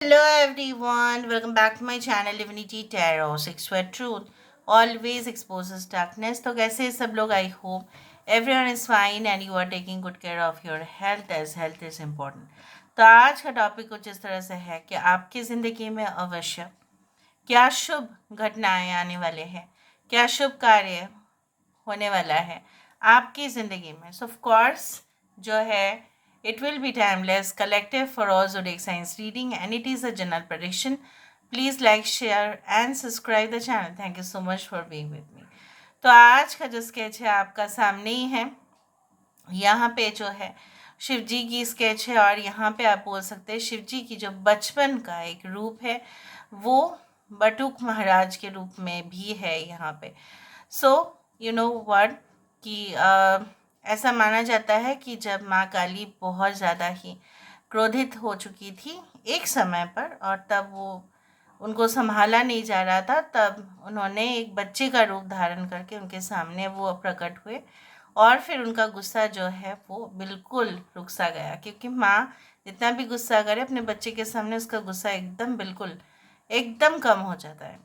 Hello everyone, welcome back to my channel Divinity Tarot. Six Word Truth always exposes darkness. तो कैसे हैं सब लोग? I hope everyone is fine and you are taking good care of your health as health is important. तो आज का topic कुछ इस तरह से है कि आपकी ज़िंदगी में अवश्य क्या शुभ घटनाएं आने वाले हैं, क्या शुभ कार्य होने वाला है आपकी ज़िंदगी में. सो ऑफ कोर्स जो है it will be timeless, collective for all zodiac signs reading, and it is a general prediction. Please like, share, and subscribe the channel. Thank you so much for being with me. तो आज का जो sketch है आपका सामने ही है. यहाँ पे जो है शिव जी की स्केच है और यहाँ पे आप बोल सकते हैं शिव जी की जो बचपन का एक रूप है वो बटुक महाराज के रूप में भी है यहाँ पे. सो यू नो व्हाट कि ऐसा माना जाता है कि जब माँ काली बहुत ज़्यादा ही क्रोधित हो चुकी थी एक समय पर और तब वो उनको संभाला नहीं जा रहा था, तब उन्होंने एक बच्चे का रूप धारण करके उनके सामने वो प्रकट हुए और फिर उनका गुस्सा जो है वो बिल्कुल रुक सा गया, क्योंकि माँ जितना भी गुस्सा करे अपने बच्चे के सामने उसका गुस्सा एकदम बिल्कुल एकदम कम हो जाता है.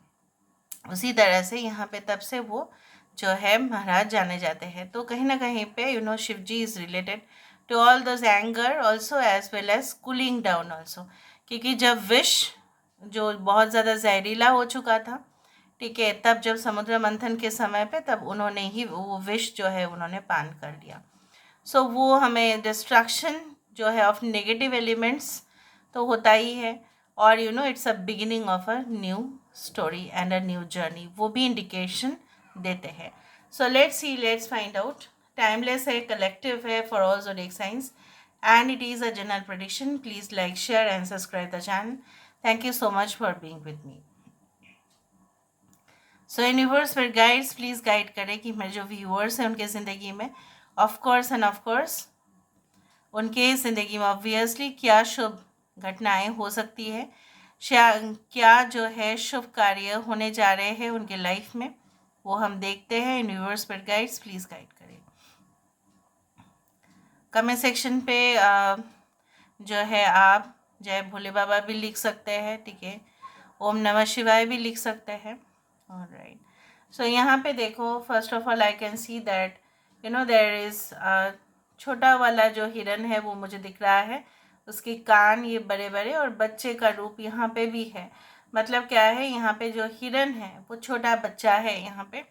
उसी तरह से यहाँ पे तब से वो जो है महाराज जाने जाते हैं. तो कहीं ना कहीं पे Shiv ji is related to all those anger also as well as cooling down also, क्योंकि जब विष जो बहुत ज़्यादा जहरीला हो चुका था, ठीक है, तब जब समुद्र मंथन के समय पे तब उन्होंने ही वो विष जो है उन्होंने पान कर लिया. सो वो हमें डिस्ट्रक्शन जो है ऑफ नेगेटिव एलिमेंट्स तो होता ही है और it's a beginning of a new story and a new journey, वो भी इंडिकेशन देते हैं. So let's find out. Timeless है, कलेक्टिव है for all zodiac science and it is a general prediction. Please like, share and subscribe the channel. Thank you so much for being with me. So universe फिर guides please guide करें कि मेरे जो viewers हैं उनके ज़िंदगी में of course उनके ज़िंदगी में ऑब्वियसली क्या शुभ घटनाएं हो सकती है, क्या जो है शुभ कार्य होने जा रहे हैं उनके लाइफ में, वो हम देखते हैं. यूनिवर्स फिर गाइड्स प्लीज़ गाइड करें. कमेंट सेक्शन पे जो है आप जय भोले बाबा भी लिख सकते हैं, ठीक है, ओम नमः शिवाय भी लिख सकते हैं. ऑलराइट. सो यहाँ पे देखो, first of all I can see that there is छोटा वाला जो हिरन है वो मुझे दिख रहा है, उसके कान ये बड़े बड़े और बच्चे का रूप यहाँ पे भी है. मतलब क्या है, यहाँ पे जो हिरन है वो छोटा बच्चा है यहाँ पे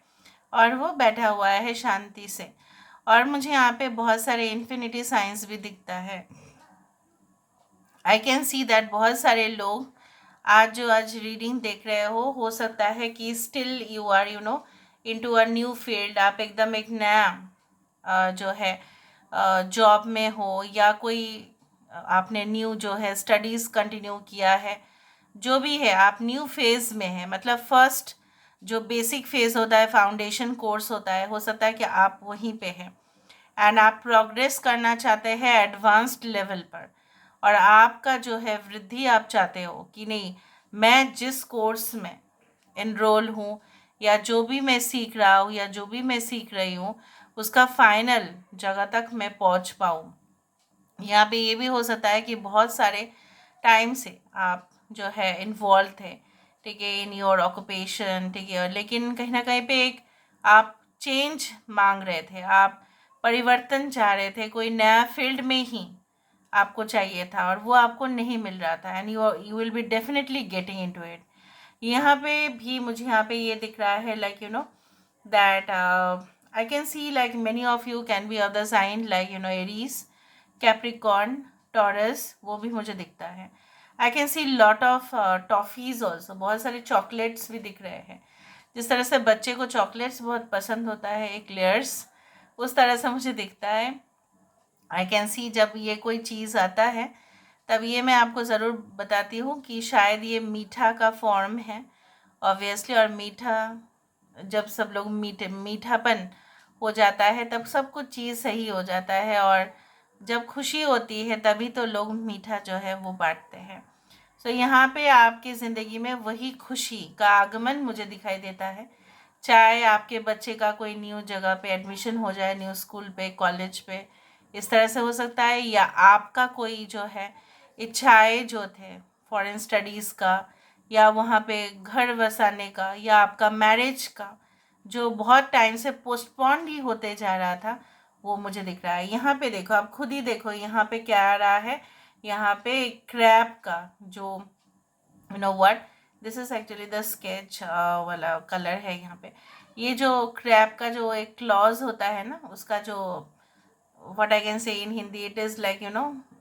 और वो बैठा हुआ है शांति से. और मुझे यहाँ पे बहुत सारे इन्फिनिटी साइंस भी दिखता है. आई कैन सी दैट बहुत सारे लोग आज रीडिंग देख रहे हो सकता है कि still you are into a new field. आप एकदम एक नया जो है जॉब में हो या कोई आपने न्यू जो है स्टडीज़ कंटिन्यू किया है, जो भी है आप न्यू फेज़ में है. मतलब फर्स्ट जो बेसिक फेज़ होता है, फाउंडेशन कोर्स होता है, हो सकता है कि आप वहीं पे हैं एंड आप प्रोग्रेस करना चाहते हैं एडवांस्ड लेवल पर और आपका जो है वृद्धि आप चाहते हो कि नहीं, मैं जिस कोर्स में एनरोल हूँ या जो भी मैं सीख रहा हूँ या जो भी मैं सीख रही हूँ उसका फाइनल जगह तक मैं पहुँच पाऊँ. यहाँ पे ये भी हो सकता है कि बहुत सारे टाइम से आप जो है इन्वॉल्व थे, ठीक है, इन योर ऑक्यूपेशन, ठीक है, लेकिन कहीं ना कहीं पे एक आप चेंज मांग रहे थे, आप परिवर्तन चाह रहे थे, कोई नया फील्ड में ही आपको चाहिए था और वो आपको नहीं मिल रहा था and you will be definitely getting into it. यहाँ पे भी मुझे यहाँ पे ये दिख रहा है like that I can see like many of you can be of the sign like Aries, Capricorn, Taurus, वो भी मुझे दिखता है. I can see lot of toffees also, बहुत सारे चॉकलेट्स भी दिख रहे हैं. जिस तरह से बच्चे को चॉकलेट्स बहुत पसंद होता है, एक लेयर्स, उस तरह से मुझे दिखता है. आई कैन सी जब ये कोई चीज़ आता है तब ये मैं आपको ज़रूर बताती हूँ कि शायद ये मीठा का फॉर्म है ऑब्वियसली. और मीठा जब सब लोग मीठापन हो जाता है तब सब कुछ चीज़ सही हो जाता है और जब खुशी होती है तभी तो लोग मीठा जो है वो बांटते हैं. सो यहाँ पे आपकी ज़िंदगी में वही खुशी का आगमन मुझे दिखाई देता है. चाहे आपके बच्चे का कोई न्यू जगह पे एडमिशन हो जाए, न्यू स्कूल पे, कॉलेज पे, इस तरह से हो सकता है, या आपका कोई जो है इच्छाएं जो थे फॉरेन स्टडीज़ का, या वहाँ पे घर बसाने का, या आपका मैरिज का जो बहुत टाइम से पोस्टपोन ही होते जा रहा था, वो मुझे दिख रहा है। यहाँ पे देखो, आप खुद ही देखो यहाँ पे क्या आ रहा है। यहाँ पे क्रैब का जो you know what, this is actually the sketch वाला कलर है यहाँ पे। ये जो क्रैब का जो एक क्लॉज होता है ना, उसका जो what I can say in Hindi, it is like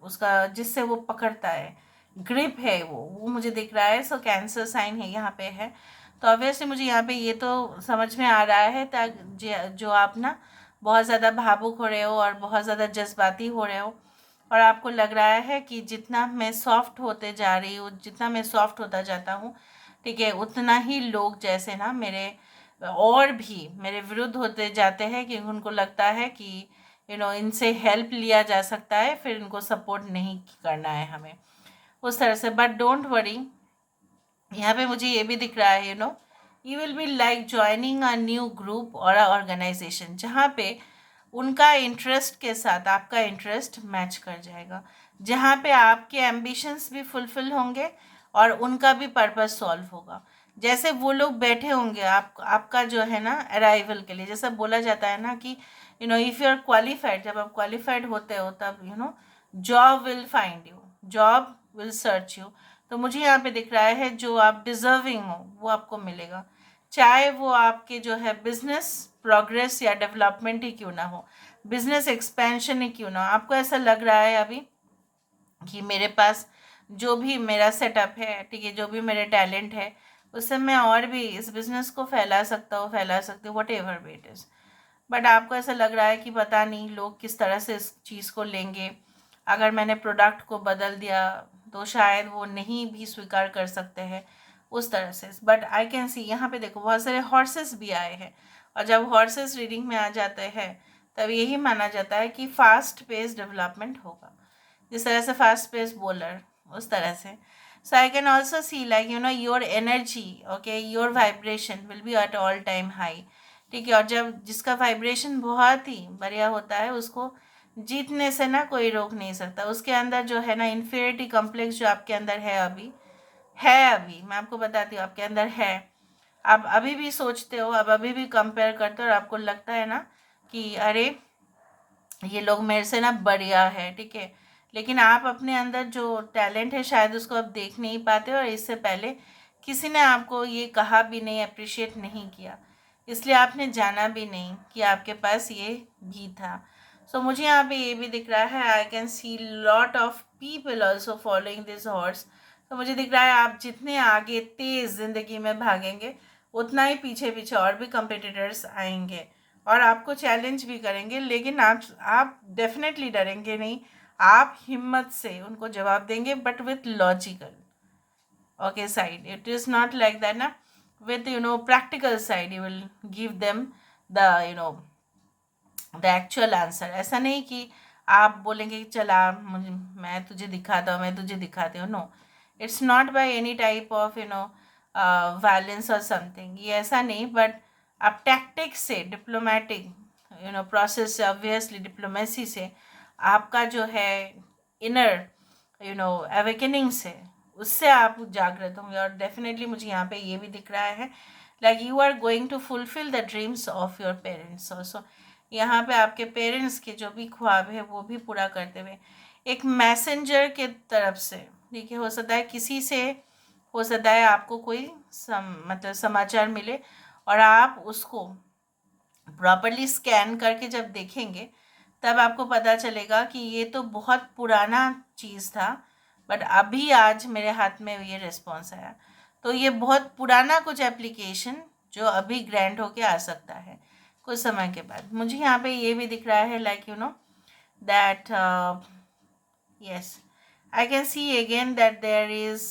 उसका जिससे वो पकड़ता है, ग्रिप है वो मुझे दिख रहा है। सो कैंसर साइन है यहाँ पे है। तो ऑब्वियसली मुझे यहाँ पे ये तो समझ में आ रहा है जो आप ना बहुत ज़्यादा भावुक हो रहे हो और बहुत ज़्यादा जज्बाती हो रहे हो, और आपको लग रहा है कि जितना मैं सॉफ्ट होते जा रही हूँ, जितना मैं सॉफ्ट होता जाता हूँ, ठीक है, उतना ही लोग जैसे ना मेरे और भी मेरे विरुद्ध होते जाते हैं, कि उनको लगता है कि इनसे हेल्प लिया जा सकता है, फिर इनको सपोर्ट नहीं करना है हमें उस तरह से। बट डोंट वरी, यहाँ पे मुझे ये भी दिख रहा है, you will be like joining a new group और अ ऑर्गेनाइजेशन, जहाँ पे उनका इंटरेस्ट के साथ आपका इंटरेस्ट मैच कर जाएगा, जहाँ पे आपके एम्बिशंस भी फुलफिल होंगे और उनका भी पर्पस सॉल्व होगा। जैसे वो लोग बैठे होंगे आपका जो है ना अराइवल के लिए, जैसा बोला जाता है ना कि इफ़ यू आर क्वालिफाइड, जब आप क्वालिफाइड होते हो तब job will find you, job will search you. तो मुझे यहाँ पे दिख रहा है जो आप डिजर्विंग हो वो आपको मिलेगा, चाहे वो आपके जो है बिजनेस प्रोग्रेस या डेवलपमेंट ही क्यों ना हो, बिजनेस एक्सपेंशन ही क्यों ना हो। आपको ऐसा लग रहा है अभी कि मेरे पास जो भी मेरा सेटअप है, ठीक है, जो भी मेरे टैलेंट है, उससे मैं और भी इस बिज़नेस को फैला सकती हूँ, what ever way it is. But आपको ऐसा लग रहा है कि पता नहीं लोग किस तरह से इस चीज़ को लेंगे। अगर मैंने प्रोडक्ट को बदल दिया तो शायद वो नहीं भी स्वीकार कर सकते हैं उस तरह से। बट आई कैन सी यहाँ पे देखो बहुत सारे हॉर्सेस भी आए हैं, और जब हॉर्सेस रीडिंग में आ जाते हैं तब यही माना जाता है कि फास्ट पेस डेवलपमेंट होगा, जिस तरह से फास्ट पेस बॉलर उस तरह से। So I can also see like your energy, okay, your vibration will be at all time high, ठीक है। और जब जिसका वाइब्रेशन बहुत ही बढ़िया होता है उसको जीतने से ना कोई रोक नहीं सकता। उसके अंदर जो है ना इन्फीरियरिटी कॉम्प्लेक्स जो आपके अंदर है अभी मैं आपको बताती हूँ आपके अंदर है। आप अभी भी सोचते हो, आप अभी भी कंपेयर करते हो, और आपको लगता है ना कि अरे ये लोग मेरे से ना बढ़िया है, ठीक है। लेकिन आप अपने अंदर जो टैलेंट है शायद उसको आप देख नहीं पाते, और इससे पहले किसी ने आपको ये कहा भी नहीं, अप्रिशिएट नहीं किया, इसलिए आपने जाना भी नहीं कि आपके पास ये भी था। सो मुझे यहाँ पे ये भी दिख रहा है, I can see lot of people also following this horse. तो मुझे दिख रहा है आप जितने आगे तेज़ ज़िंदगी में भागेंगे, उतना ही पीछे पीछे और भी कंपिटिटर्स आएंगे और आपको चैलेंज भी करेंगे, लेकिन आप डेफिनेटली डरेंगे नहीं। आप हिम्मत से उनको जवाब देंगे, but with logical okay side. It is not like that na, with practical side you will give them the the actual answer. ऐसा नहीं कि आप बोलेंगे कि चला मुझे मैं तुझे दिखाता हूँ, मैं तुझे दिखाती हूँ। No, it's not by any type of violence or something, ये ऐसा नहीं। बट आप टैक्टिक्स से, डिप्लोमेटिक प्रोसेस से, ऑब्वियसली डिप्लोमेसी से, आपका जो है इनर अवेकनिंग से, उससे आप जागृत होंगे। और डेफिनेटली मुझे यहाँ पे ये भी दिख रहा है like you are going to fulfil the dreams of your parents also. यहाँ पे आपके पेरेंट्स के जो भी ख्वाब है वो भी पूरा करते हुए एक मैसेंजर के तरफ से, ठीक है, हो सकता है किसी से, हो सकता है आपको कोई मतलब समाचार मिले और आप उसको प्रॉपरली स्कैन करके जब देखेंगे तब आपको पता चलेगा कि ये तो बहुत पुराना चीज़ था, बट अभी आज मेरे हाथ में ये रिस्पॉन्स आया। तो ये बहुत पुराना कुछ एप्लीकेशन जो अभी ग्रैंड होके आ सकता है कुछ समय के बाद। मुझे यहाँ पे ये भी दिख रहा है like that yes, I can see again that there is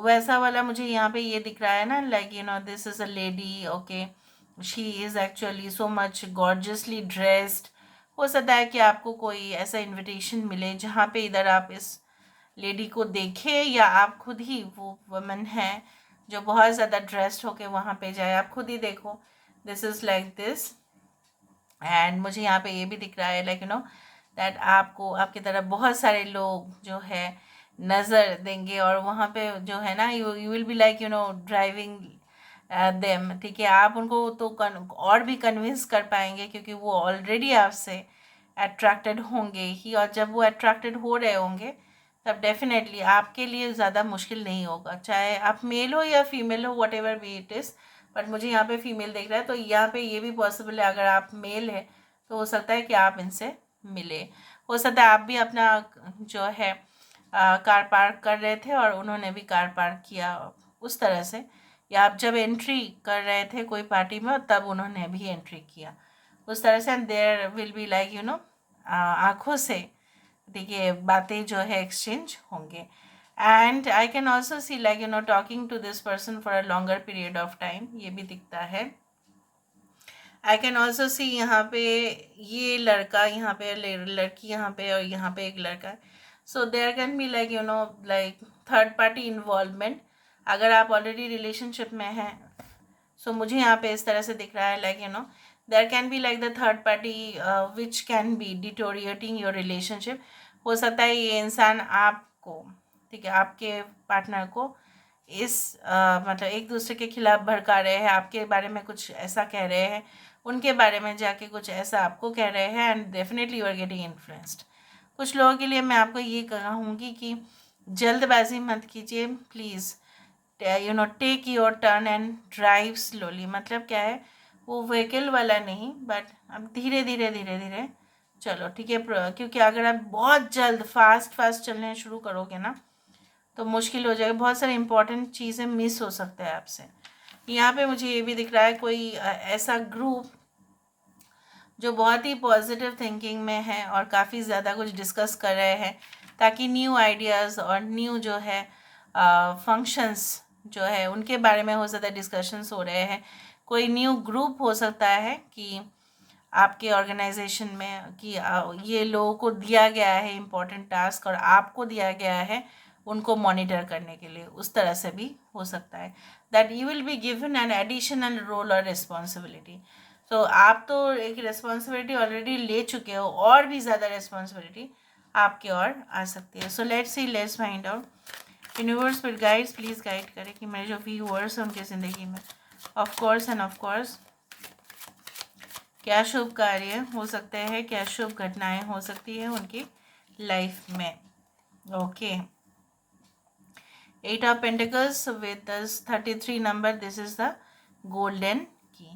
वैसा वाला मुझे यहाँ पे ये दिख रहा है ना like this is a lady, okay, she is actually so much gorgeously dressed. हो सकता है कि आपको कोई ऐसा इनविटेशन मिले जहाँ पे इधर आप इस लेडी को देखें, या आप खुद ही वो वुमन है जो बहुत ज़्यादा ड्रेस्ड होके वहाँ पे जाए। आप खुद ही देखो, this is like this. And मुझे यहाँ पे ये भी दिख रहा है लाइक दैट आपको आपकी तरफ बहुत सारे लोग जो है नज़र देंगे, और वहाँ पे जो है ना, you will be like driving them, ठीक है। आप उनको तो और भी कन्विंस कर पाएंगे, क्योंकि वो ऑलरेडी आपसे अट्रैक्टेड होंगे ही, और जब वो अट्रैक्टेड हो रहे होंगे तब डेफिनेटली आपके लिए ज़्यादा मुश्किल नहीं होगा, चाहे आप मेल हो या फीमेल हो, what ever be it is. But मुझे यहाँ पे फीमेल दिख रहा है, तो यहाँ पे ये भी पॉसिबल है, अगर आप मेल है तो हो सकता है कि आप इनसे मिले। हो सकता है आप भी अपना जो है कार पार्क कर रहे थे और उन्होंने भी कार पार्क किया, उस तरह से, या आप जब एंट्री कर रहे थे कोई पार्टी में तब उन्होंने भी एंट्री किया, उस तरह से। And there will be like आँखों से, देखिए, बातें जो है एक्सचेंज होंगे। And I can also see like talking to this person for a longer period of time, ये भी दिखता है। आई कैन ऑल्सो सी यहाँ पे ये लड़का, यहाँ पे लड़की, यहाँ पे, और यहाँ पे एक लड़का है। So there can be like like third party involvement, अगर आप ऑलरेडी रिलेशनशिप में हैं। सो मुझे यहाँ पे इस तरह से दिख रहा है, like there can be like the third party which can be deteriorating your relationship. हो सकता है ये इंसान आपको, ठीक है, आपके पार्टनर को मतलब एक दूसरे के खिलाफ भड़का रहे हैं, आपके बारे में कुछ ऐसा कह रहे हैं, उनके बारे में जाके कुछ ऐसा आपको कह रहे हैं, and definitely you are getting influenced. कुछ लोगों के लिए मैं आपको ये कहूँगी कि जल्दबाजी मत कीजिए please, take your turn and drive slowly. मतलब क्या है, वो व्हीकल वाला नहीं, बट अब धीरे धीरे धीरे धीरे चलो, ठीक है। क्योंकि अगर आप बहुत जल्द फास्ट चलने शुरू करोगे ना तो मुश्किल हो जाएगा, बहुत सारी इंपॉर्टेंट चीज़ें मिस हो सकते हैं आपसे। यहाँ पे मुझे ये भी दिख रहा है, कोई ऐसा ग्रुप जो बहुत ही पॉजिटिव थिंकिंग में है और काफ़ी ज़्यादा कुछ डिस्कस कर रहे हैं, ताकि न्यू आइडियाज़ और न्यू जो है फंक्शंस जो है उनके बारे में हो सकता है डिस्कशंस हो रहे हैं। कोई न्यू ग्रुप हो सकता है कि आपके ऑर्गेनाइजेशन में, कि ये लोगों को दिया गया है इम्पोर्टेंट टास्क और आपको दिया गया है उनको मॉनिटर करने के लिए, उस तरह से भी हो सकता है। That you will be given an additional role और रिस्पॉन्सिबिलिटी। तो आप तो एक रिस्पॉन्सिबिलिटी ऑलरेडी ले चुके हो, और भी ज़्यादा रिस्पॉन्सिबिलिटी आपके और आ सकती है। So let's see, let's find out. Universe will guides, please guide करें कि मेरे जो व्यूअर्स हैं उनकी ज़िंदगी में of course end of course क्या शुभ कार्य हो सकते हैं, क्या शुभ घटनाएं हो सकती है उनकी लाइफ में। Okay, 8 of pentacles with 33 number, this is the golden की।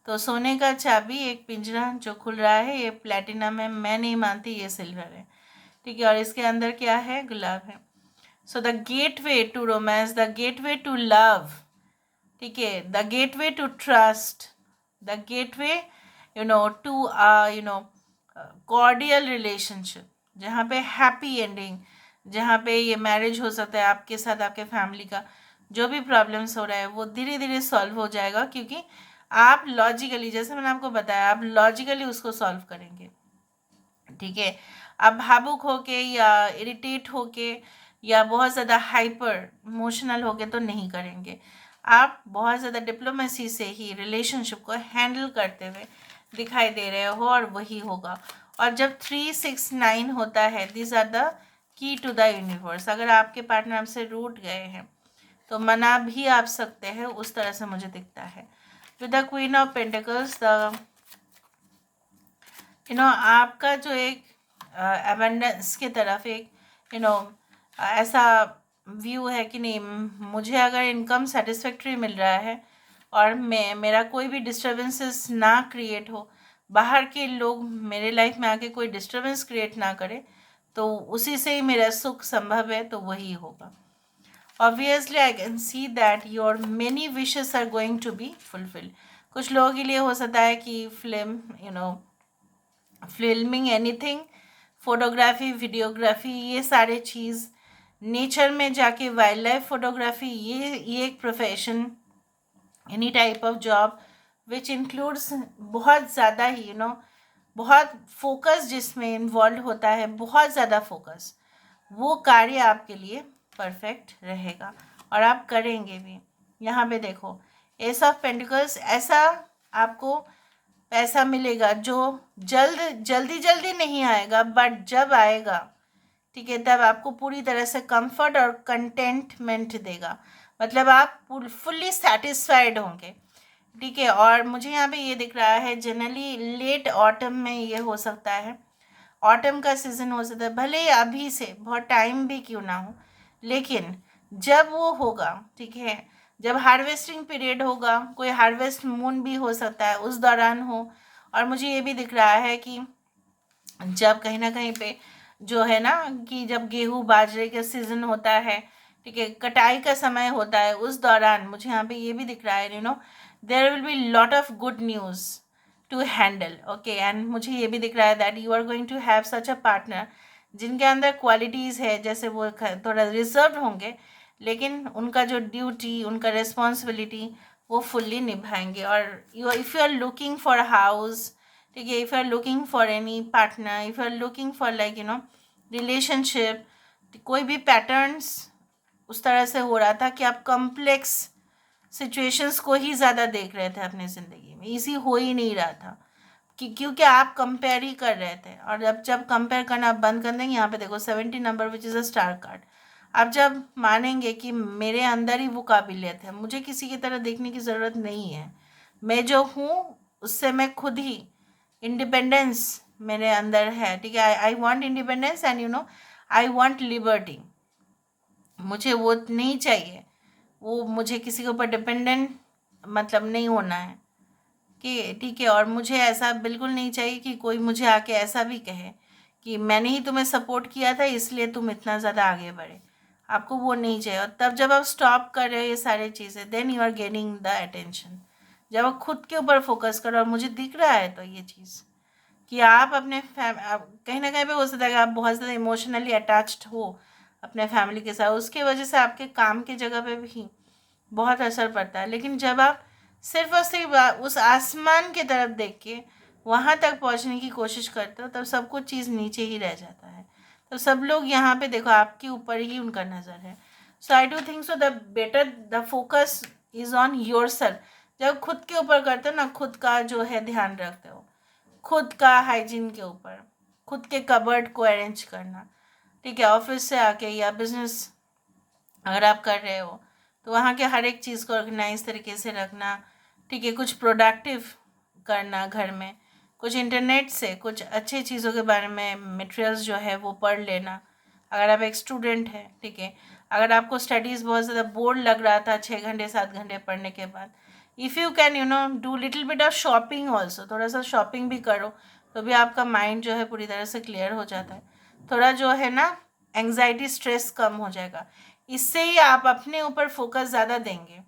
तो सोने का चाबी, एक पिंजरा जो खुल रहा है, ये प्लेटिनम है, मैं नहीं मानती ये सिल्वर है, ठीक है। और इसके अंदर क्या है, गुलाब है। So the gateway to romance, the gateway to love, ठीक है, the gateway to trust, the gateway to cordial relationship, जहाँ पे हैप्पी एंडिंग, जहाँ पे ये मैरिज हो सकता है आपके साथ, आपके फैमिली का जो भी प्रॉब्लम्स हो रहा है वो धीरे धीरे सॉल्व हो जाएगा, क्योंकि आप लॉजिकली, जैसे मैंने आपको बताया, आप लॉजिकली उसको सॉल्व करेंगे, ठीक है। आप भावुक होके या इरिटेट होके या बहुत ज़्यादा हाइपर इमोशनल होके तो नहीं करेंगे, आप बहुत ज़्यादा डिप्लोमेसी से ही रिलेशनशिप को हैंडल करते हुए दिखाई दे रहे हो, और वही होगा। और जब 3, 6, 9 होता है, this are the key to the universe. अगर आपके पार्टनर आपसे रूठ गए हैं तो मना भी आप सकते हैं, उस तरह से मुझे दिखता है। With the queen of pentacles, the आपका जो एक एबंडेंस की तरफ एक ऐसा व्यू है कि नहीं, मुझे अगर इनकम सेटिस्फैक्ट्री मिल रहा है और मेरा कोई भी डिस्टर्बेंसेस ना क्रिएट हो, बाहर के लोग मेरे लाइफ में आके कोई डिस्टर्बेंस क्रिएट ना करे, तो उसी से ही मेरा सुख संभव है, तो वही होगा। Obviously I can see that your many wishes are going to be fulfilled. कुछ लोगों के लिए हो सकता है कि फिल्मिंग एनीथिंग, फोटोग्राफी, वीडियोग्राफी, ये सारे चीज़, नेचर में जाके वाइल्ड लाइफ फोटोग्राफी, ये एक profession, any type of job which includes बहुत ज़्यादा ही बहुत फोकस जिसमें इन्वॉल्व होता है, बहुत ज़्यादा फोकस, वो कार्य आपके लिए परफेक्ट रहेगा और आप करेंगे भी। यहाँ पे देखो, एस ऑफ पेंटिकल्स, ऐसा आपको पैसा मिलेगा जो जल्दी नहीं आएगा, बट जब आएगा, ठीक है, तब आपको पूरी तरह से कंफर्ट और कंटेंटमेंट देगा, मतलब आप फुल्ली सेटिस्फाइड होंगे। ठीक है, और मुझे यहाँ पे ये दिख रहा है जनरली लेट ऑटम में ये हो सकता है, ऑटम का सीज़न हो सकता है, भले ही अभी से बहुत टाइम भी क्यों ना हो, लेकिन जब वो होगा, ठीक है, जब हार्वेस्टिंग पीरियड होगा, कोई हार्वेस्ट मून भी हो सकता है उस दौरान हो। और मुझे ये भी दिख रहा है कि जब कहीं ना कहीं पे जो है ना कि जब गेहूँ बाजरे का सीज़न होता है, ठीक है, कटाई का समय होता है, उस दौरान मुझे यहाँ पे ये भी दिख रहा है, there will be lot of good news to handle. Okay, and मुझे ये भी दिख रहा है that you are going to have such a partner जिनके अंदर क्वालिटीज़ है, जैसे वो थोड़ा रिजर्व होंगे, लेकिन उनका जो ड्यूटी, उनका रिस्पॉन्सिबिलिटी वो फुल्ली निभाएंगे। और you if you are looking for house, ठीक है, if you are looking for any partner, if you are looking for like relationship, कोई भी पैटर्न्स उस तरह से हो रहा था कि आप कॉम्प्लेक्स सिचुएशंस को ही ज़्यादा देख रहे थे अपनी ज़िंदगी में, इजी हो ही नहीं रहा था क्योंकि आप कंपेयर ही कर रहे थे। और जब कंपेयर करना आप बंद कर देंगे, यहाँ पे देखो 70 number which is a star card, आप जब मानेंगे कि मेरे अंदर ही वो काबिलियत है, मुझे किसी की तरह देखने की ज़रूरत नहीं है, मैं जो हूँ उससे मैं खुद ही, इंडिपेंडेंस मेरे अंदर है, ठीक है, I want independence and I want liberty, मुझे वो नहीं चाहिए, वो मुझे किसी के ऊपर डिपेंडेंट मतलब नहीं होना है कि ठीक है। और मुझे ऐसा बिल्कुल नहीं चाहिए कि कोई मुझे आके ऐसा भी कहे कि मैंने ही तुम्हें सपोर्ट किया था इसलिए तुम इतना ज़्यादा आगे बढ़े, आपको वो नहीं चाहिए। और तब जब आप स्टॉप कर रहे हो ये सारी चीज़ें, then you are gaining the attention, जब आप खुद के ऊपर फोकस करो। और मुझे दिख रहा है तो ये चीज़ कि आप अपने कहीं ना कहीं पे हो सकता है कि आप बहुत ज़्यादा इमोशनली अटैच्ड हो अपने फैमिली के साथ, उसके वजह से आपके काम की जगह पे भी बहुत असर पड़ता है। लेकिन जब आप सिर्फ और सिर्फ उस आसमान की तरफ देख के वहाँ तक पहुँचने की कोशिश करते हो, तब सब कुछ चीज़ नीचे ही रह जाता है। तो सब लोग यहाँ पे देखो आपके ऊपर ही उनका नज़र है। So I do think so the better the focus is on your self. जब खुद के ऊपर करते हो ना, खुद का जो है ध्यान रखते हो, खुद का हाइजीन के ऊपर, खुद के कबर्ड को अरेंज करना, ठीक है, ऑफिस से आके या बिजनेस अगर आप कर रहे हो तो वहाँ के हर एक चीज़ को ऑर्गेनाइज तरीके से रखना, ठीक है, कुछ प्रोडक्टिव करना घर में, कुछ इंटरनेट से कुछ अच्छी चीज़ों के बारे में मटेरियल्स जो है वो पढ़ लेना। अगर आप एक स्टूडेंट हैं, ठीक है, अगर आपको स्टडीज़ बहुत ज़्यादा बोर्ड लग रहा था 6 घंटे 7 घंटे पढ़ने के बाद, if you can do little bit of shopping also, थोड़ा सा शॉपिंग भी करो तो भी आपका माइंड जो है पूरी तरह से क्लियर हो जाता है, थोड़ा जो है ना एंग्जाइटी स्ट्रेस कम हो जाएगा। इससे ही आप अपने ऊपर फोकस ज़्यादा देंगे,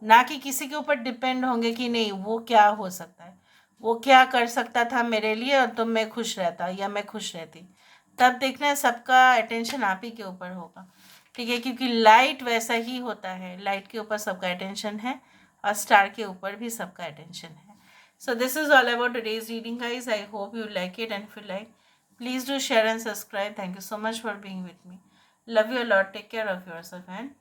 ना कि किसी के ऊपर डिपेंड होंगे कि नहीं वो क्या हो सकता है, वो क्या कर सकता था मेरे लिए और तो मैं खुश रहता या मैं खुश रहती। तब देखना है सबका अटेंशन आप ही के ऊपर होगा, ठीक है, क्योंकि लाइट वैसा ही होता है, लाइट के ऊपर सबका अटेंशन है और स्टार के ऊपर भी सबका अटेंशन है। So this is all about today's reading guys, I hope you like it and feel like please do share and subscribe. Thank you so much for being with me. Love you a lot. Take care of yourself and